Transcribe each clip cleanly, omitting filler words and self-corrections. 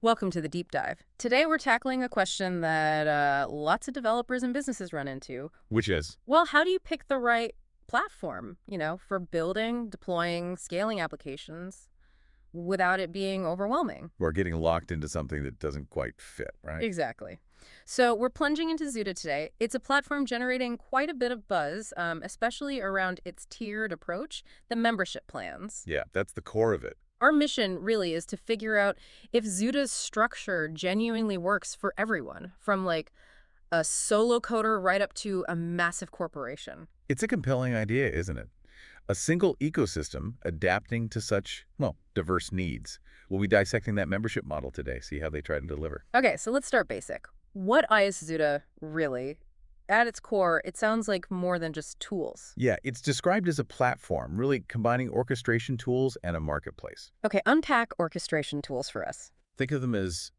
Welcome to the deep dive. Today we're tackling a question that lots of developers and businesses run into. Which is, Well, how do you pick the right platform, for building, deploying, scaling applications without it being overwhelming? we're getting locked into something that doesn't quite fit, right? Exactly. So we're plunging into Xuda today. It's a platform generating quite a bit of buzz, especially around its tiered approach, the membership plans. Yeah, that's the core of it. Our mission really is to figure out if Xuda's structure genuinely works for everyone, from like a solo coder right up to a massive corporation. It's a compelling idea, isn't it? A single ecosystem adapting to such, well, diverse needs. We'll be dissecting that membership model today, see how they try to deliver. Okay, so let's start basic. What is Xuda really? At its core, it sounds like more than just tools. Yeah, it's described as a platform, really combining orchestration tools and a marketplace. Okay, unpack orchestration tools for us. Think of them as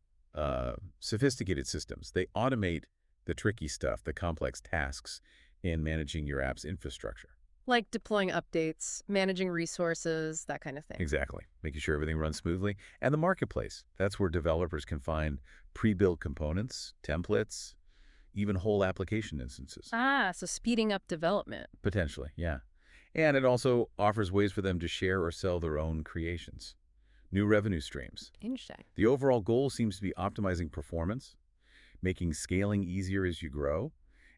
sophisticated systems. They automate the tricky stuff, the complex tasks in managing your app's infrastructure. Like deploying updates, managing resources, that kind of thing. Exactly. Making sure everything runs smoothly. And the marketplace. That's where developers can find pre-built components, templates, even whole application instances. Ah, so speeding up development. Potentially, yeah. And it also offers ways for them to share or sell their own creations. New revenue streams. Interesting. The overall goal seems to be optimizing performance, making scaling easier as you grow,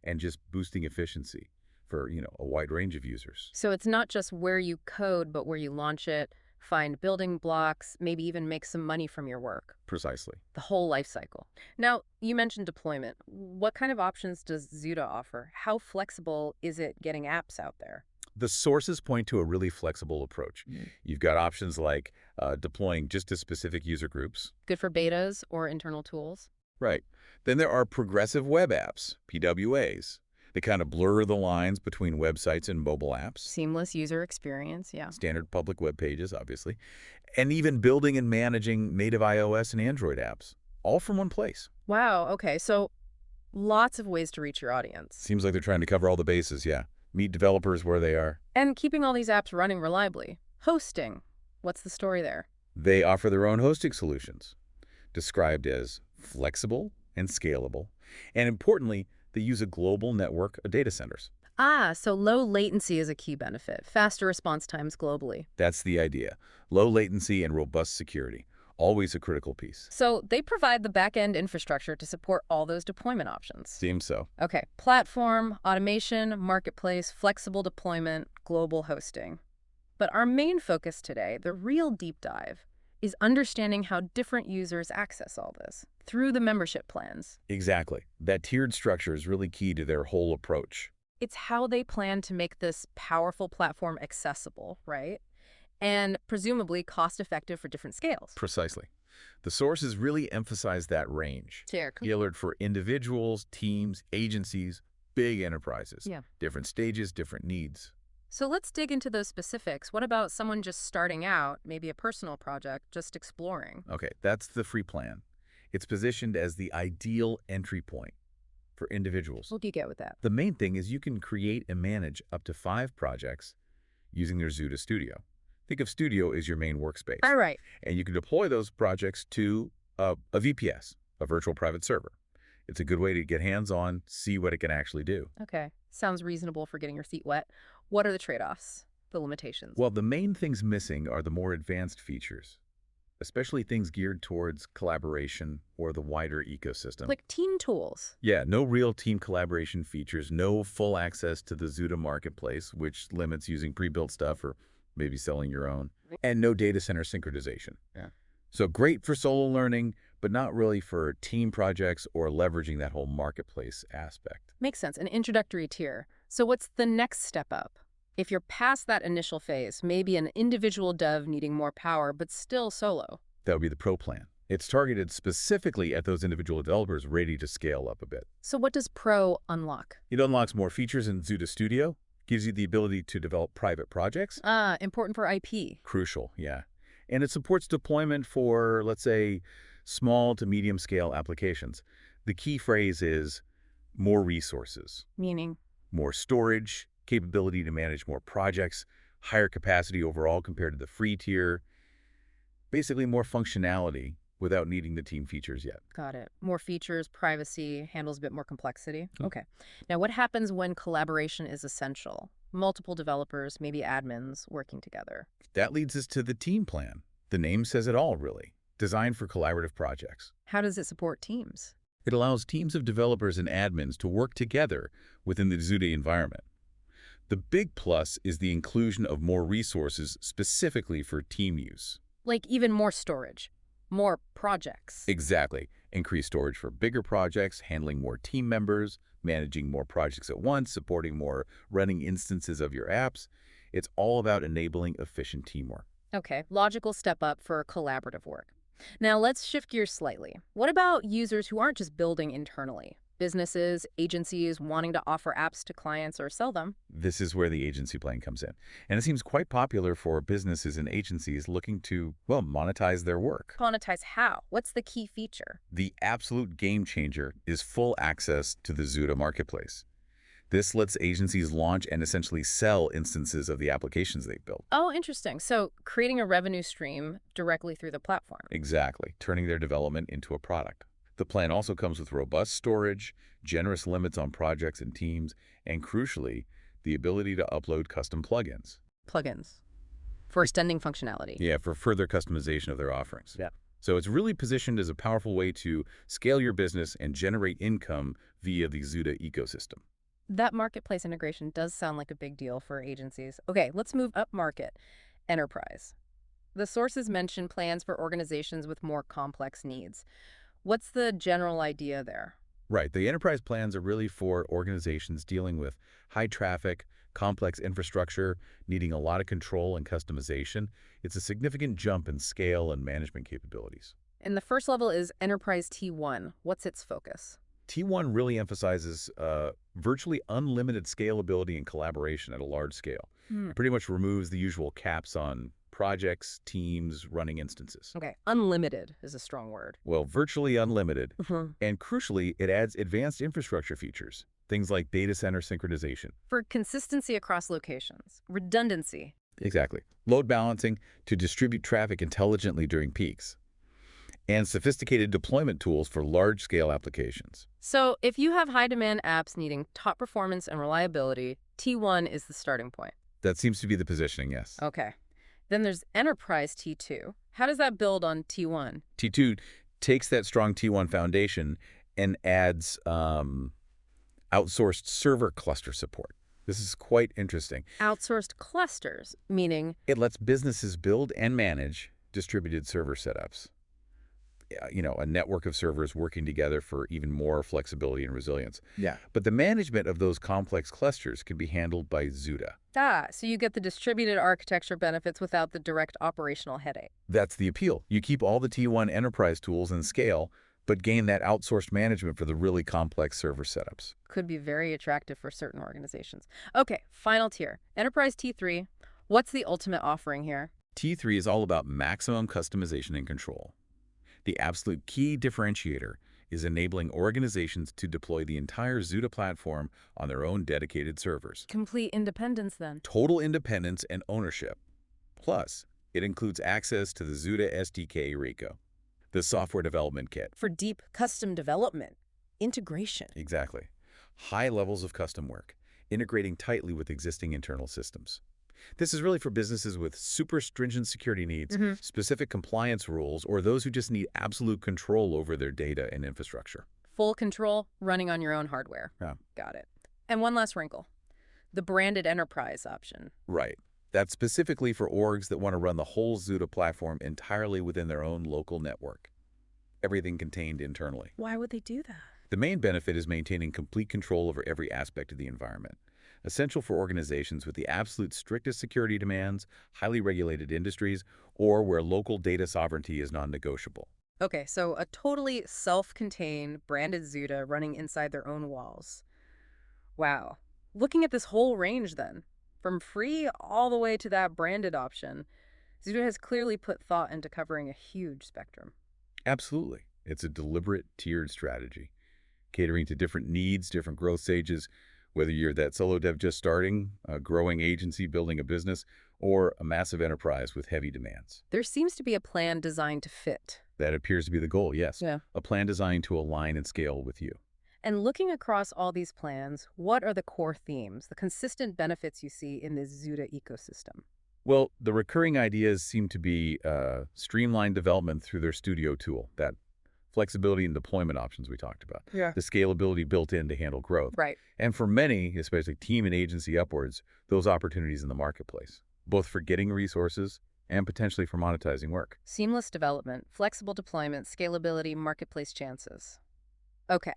and just boosting efficiency for, a wide range of users. So it's not just where you code, but where you launch it, find building blocks, maybe even make some money from your work. Precisely. The whole life cycle. Now, you mentioned deployment. What kind of options does Xuda offer? How flexible is it getting apps out there? The sources point to a really flexible approach. You've got options like deploying just to specific user groups. Good for betas or internal tools? Right. Then there are progressive web apps, PWAs. They kind of blur the lines between websites and mobile apps. Seamless user experience, yeah. Standard public web pages, obviously. And even building and managing native iOS and Android apps, all from one place. Wow, okay. So lots of ways to reach your audience. Seems like they're trying to cover all the bases, yeah. Meet developers where they are. And keeping all these apps running reliably. Hosting. What's the story there? They offer their own hosting solutions, described as flexible and scalable. And importantly, they use a global network of data centers. Ah, so low latency is a key benefit. Faster response times globally. That's the idea. Low latency and robust security, always a critical piece. So they provide the back-end infrastructure to support all those deployment options. Seems so. Okay, platform, automation, marketplace, flexible deployment, global hosting. But our main focus today, the real deep dive, is understanding how different users access all this through the membership plans. Exactly. That tiered structure is really key to their whole approach. It's how they plan to make this powerful platform accessible, right? And presumably cost-effective for different scales. Precisely. The sources really emphasize that range. Tailored for individuals, teams, agencies, big enterprises. Yeah. Different stages, different needs. So let's dig into those specifics. What about someone just starting out, maybe a personal project, just exploring? Okay, that's the free plan. It's positioned as the ideal entry point for individuals. What do you get with that? The main thing is you can create and manage up to 5 projects using their Xuda Studio. Think of Studio as your main workspace. All right. And you can deploy those projects to a VPS, a virtual private server. It's a good way to get hands-on, see what it can actually do. Okay. Sounds reasonable for getting your feet wet. What are the trade-offs, the limitations? Well, the main things missing are the more advanced features, especially things geared towards collaboration or the wider ecosystem. Like team tools. Yeah, no real team collaboration features, no full access to the Xuda marketplace, which limits using pre-built stuff or maybe selling your own, and no data center synchronization. Yeah. So great for solo learning, but not really for team projects or leveraging that whole marketplace aspect. Makes sense. An introductory tier. So what's the next step up? If you're past that initial phase, maybe an individual dev needing more power, but still solo. That would be the pro plan. It's targeted specifically at those individual developers ready to scale up a bit. So what does Pro unlock? It unlocks more features in Xuda Studio, gives you the ability to develop private projects. Ah, important for IP. Crucial, yeah. And it supports deployment for, let's say, small to medium scale applications. The key phrase is more resources, Meaning? more storage, capability to manage more projects, higher capacity overall compared to the free tier, basically more functionality, without needing the team features yet. Got it. More features, privacy, handles a bit more complexity. Okay. Now, what happens when collaboration is essential? Multiple developers, maybe admins, working together. That leads us to the team plan. The name says it all, really. Designed for collaborative projects. How does it support teams? It allows teams of developers and admins to work together within the Xuda environment. The big plus is the inclusion of more resources specifically for team use. Like even more storage, more projects. Exactly. Increased storage for bigger projects, handling more team members, managing more projects at once, supporting more running instances of your apps. It's all about enabling efficient teamwork. Okay, logical step up for collaborative work. Now let's shift gears slightly. What about users who aren't just building internally? Businesses, agencies wanting to offer apps to clients or sell them? This is where the agency plan comes in. And it seems quite popular for businesses and agencies looking to, well, monetize their work. Monetize how? What's the key feature? The absolute game changer is full access to the Xuda marketplace. This lets agencies launch and essentially sell instances of the applications they've built. Oh, interesting. So creating a revenue stream directly through the platform. Exactly, turning their development into a product. The plan also comes with robust storage, generous limits on projects and teams, and crucially, the ability to upload custom plugins. Plugins for extending functionality. Yeah, for further customization of their offerings. Yeah. So it's really positioned as a powerful way to scale your business and generate income via the Xuda ecosystem. That marketplace integration does sound like a big deal for agencies. Okay, let's move up market. Enterprise. The sources mention plans for organizations with more complex needs. What's the general idea there? Right. The enterprise plans are really for organizations dealing with high traffic, complex infrastructure, needing a lot of control and customization. It's a significant jump in scale and management capabilities. And the first level is Enterprise T1. What's its focus? T1 really emphasizes virtually unlimited scalability and collaboration at a large scale. Pretty much removes the usual caps on projects, teams, running instances. Okay, unlimited is a strong word. Well, virtually unlimited. Mhm. And crucially, it adds advanced infrastructure features, things like data center synchronization. For consistency across locations, redundancy. Exactly. Load balancing to distribute traffic intelligently during peaks. And sophisticated deployment tools for large-scale applications. So if you have high-demand apps needing top performance and reliability, T1 is the starting point. That seems to be the positioning, yes. Okay. Then there's Enterprise T2. How does that build on T1? T2 takes that strong T1 foundation and adds outsourced server cluster support. This is quite interesting. Outsourced clusters, meaning? It lets businesses build and manage distributed server setups. You know, a network of servers working together for even more flexibility and resilience. Yeah. But the management of those complex clusters can be handled by Xuda. So you get the distributed architecture benefits without the direct operational headache. That's the appeal. You keep all the T1 enterprise tools and scale, but gain that outsourced management for the really complex server setups. Could be very attractive for certain organizations. Okay, final tier. Enterprise T3. What's the ultimate offering here? T3 is all about maximum customization and control. The absolute key differentiator is enabling organizations to deploy the entire Xuda platform on their own dedicated servers. Complete independence, then. Total independence and ownership. Plus, it includes access to the Xuda SDK Rico, the software development kit. For deep custom development, integration. Exactly. High levels of custom work, integrating tightly with existing internal systems. This is really for businesses with super stringent security needs, specific compliance rules, or those who just need absolute control over their data and infrastructure. Full control, running on your own hardware. Yeah. Got it. And one last wrinkle. The branded enterprise option. Right. That's specifically for orgs that want to run the whole Xuda platform entirely within their own local network. Everything contained internally. Why would they do that? The main benefit is maintaining complete control over every aspect of the environment. Essential for organizations with the absolute strictest security demands, highly regulated industries, or where local data sovereignty is non-negotiable. Okay, so a totally self-contained, branded Xuda running inside their own walls. Wow. Looking at this whole range then, from free all the way to that branded option, Xuda has clearly put thought into covering a huge spectrum. Absolutely. It's a deliberate, tiered strategy, catering to different needs, different growth stages, whether you're that solo dev just starting, a growing agency building a business, or a massive enterprise with heavy demands. There seems to be a plan designed to fit. That appears to be the goal, yes. Yeah. A plan designed to align and scale with you. And looking across all these plans, what are the core themes, the consistent benefits you see in this Xuda ecosystem? Well, the recurring ideas seem to be streamlined development through their studio tool, that flexibility and deployment options we talked about, Yeah. the scalability built in to handle growth. Right. And for many, especially team and agency upwards, those opportunities in the marketplace, both for getting resources and potentially for monetizing work. Seamless development, flexible deployment, scalability, marketplace chances. Okay.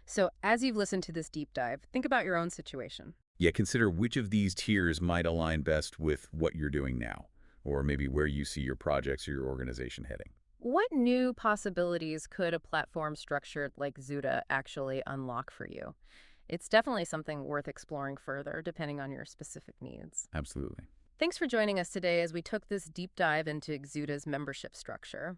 So as you've listened to this deep dive, think about your own situation. Yet consider which of these tiers might align best with what you're doing now, or maybe where you see your projects or your organization heading. What new possibilities could a platform structured like Xuda actually unlock for you? It's definitely something worth exploring further, depending on your specific needs. Absolutely. Thanks for joining us today as we took this deep dive into Xuda's membership structure.